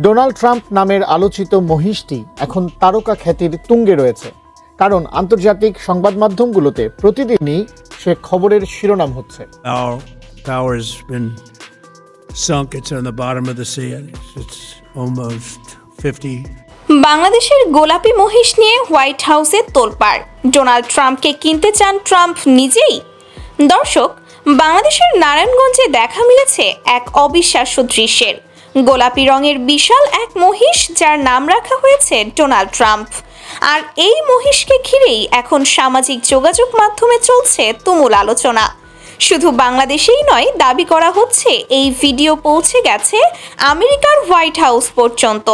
Donald Trump নামের আলোচিত মহিষটি এখন তারকা খ্যাতির তুঙ্গে রয়েছে, কারণ আন্তর্জাতিক সংবাদ মাধ্যমগুলোতে প্রতিদিনই সে খবরের শিরোনাম হচ্ছে। Our power has been sunk. It's on the bottom of the sea. It's almost 50. বাংলাদেশের গোলাপি মহিষ নিয়ে হোয়াইট হাউসে তোলপাড়। ডোনাল্ড ট্রাম্পকে কিনতে চান ট্রাম্প নিজেই। দর্শক, বাংলাদেশের নারায়ণগঞ্জে দেখা মিলেছে এক অবিশ্বাস্য দৃশ্যের। গোলাপি রঙের বিশাল এক মহিষ, যার নাম রাখা হয়েছে ডোনাল্ড ট্রাম্প। আর এই মহিষকে ঘিরেই এখন সামাজিক যোগাযোগ মাধ্যমে চলছে তুমুল আলোচনা। শুধু বাংলাদেশেই নয়, দাবি করা হচ্ছে এই ভিডিও পৌঁছে গেছে আমেরিকার হোয়াইট হাউস পর্যন্ত।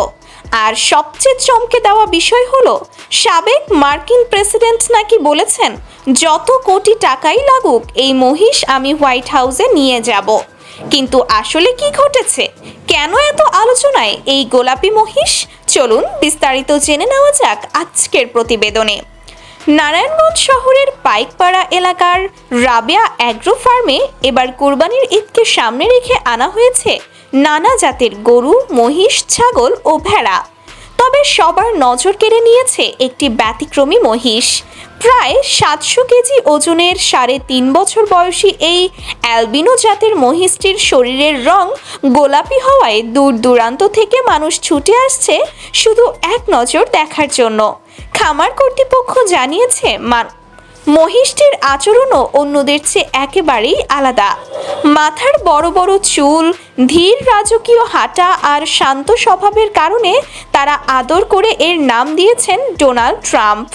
আর সবচেয়ে চমকে দেওয়া বিষয় হলো, সাবেক মার্কিন প্রেসিডেন্ট নাকি বলেছেন, যত কোটি টাকাই লাগুক এই মহিষ আমি হোয়াইট হাউসে নিয়ে যাব। কিন্তু আসলে কি ঘটেছে? কেন এত আলোচনায় এই গোলাপি মহিষ? চলুন বিস্তারিত জেনে নেওয়া যাক আজকের প্রতিবেদনে। নারায়ণগঞ্জ শহরের পাইকপাড়া এলাকার রাবেয়া অ্যাগ্রো ফার্মে এবার কুরবানির ঈদকে সামনে রেখে আনা হয়েছে নানা জাতের গরু, মহিষ, ছাগল ও ভেড়া। তবে সবার নজর কেড়ে নিয়েছে একটি ব্যতিক্রমী মহিষ। প্রায় 700 কেজি ওজনের 3.5 বছর বয়সী এই অ্যালবিনো জাতের মহিষটির শরীরের রং গোলাপি হওয়ায় দূর দূরান্ত থেকে মানুষ ছুটে আসছে শুধু এক নজর দেখার জন্য। খামার কর্তৃপক্ষ জানিয়েছে, মহিষটির আচরণও অন্যদের চেয়ে একেবারেই আলাদা। মাথার বড় বড় চুল, ধীর রাজকীয় হাঁটা আর শান্ত স্বভাবের কারণে তারা আদর করে এর নাম দিয়েছেন ডোনাল্ড ট্রাম্প।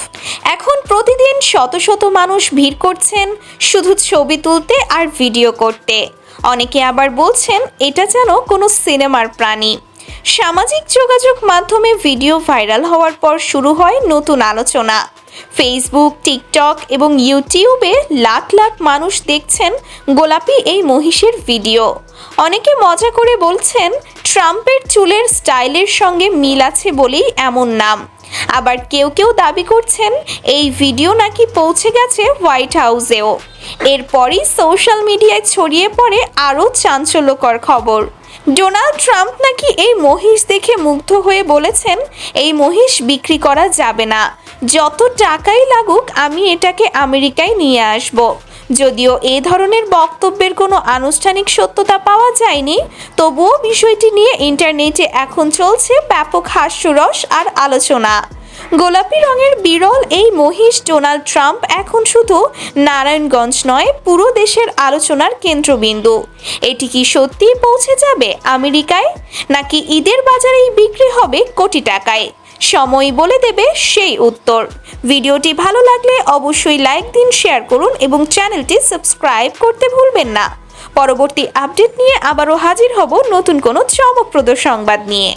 এখন প্রতিদিন শত শত মানুষ ভিড় করছেন শুধু ছবি তুলতে আর ভিডিও করতে। অনেকে আবার বলছেন এটা যেন কোনো সিনেমার প্রাণী। সামাজিক যোগাযোগ মাধ্যমে ভিডিও ভাইরাল হওয়ার পর শুরু হয় নতুন আলোচনা। ফেসবুক, টিকটক এবং ইউটিউবে লাখ লাখ মানুষ দেখছেন গোলাপি এই মহিষের ভিডিও। অনেকে মজা করে বলছেন ট্রাম্পের চুলের স্টাইলের সঙ্গে মিল আছে বলেই এমন নাম। আবার কেউ কেউ দাবি করছেন এই ভিডিও নাকি পৌঁছে গেছে হোয়াইট হাউসেও। এরপরই সোশ্যাল মিডিয়ায় ছড়িয়ে পড়ে আরও চাঞ্চল্যকর খবর। ডোনাল্ড ট্রাম্প নাকি এই মহিষ দেখে মুগ্ধ হয়ে বলেছেন, এই মহিষ বিক্রি করা যাবে না, যত টাকাই লাগুক আমি এটাকে আমেরিকায় নিয়ে আসব। যদিও এই ধরনের বক্তব্যের কোনো আনুষ্ঠানিক সত্যতা পাওয়া যায়নি, তবুও বিষয়টি নিয়ে ইন্টারনেটে এখন চলছে ব্যাপক হাস্যরস আর আলোচনা। গোলাপি রঙের বিরল এই মহিষ ডোনাল্ড ট্রাম্প এখন শুধু নারায়ণগঞ্জ নয়, পুরো দেশের আলোচনার কেন্দ্রবিন্দু। এটি কি সত্যিই পৌঁছে যাবে আমেরিকায়, নাকি ঈদের বাজারেই বিক্রি হবে কোটি টাকায়? সময় বলে দেবে সেই উত্তর। ভিডিওটি ভালো লাগলে অবশ্যই লাইক দিন, শেয়ার করুন এবং চ্যানেলটি সাবস্ক্রাইব করতে ভুলবেন না। পরবর্তী আপডেট নিয়ে আবারও হাজির হব নতুন কোনো চমকপ্রদ সংবাদ নিয়ে।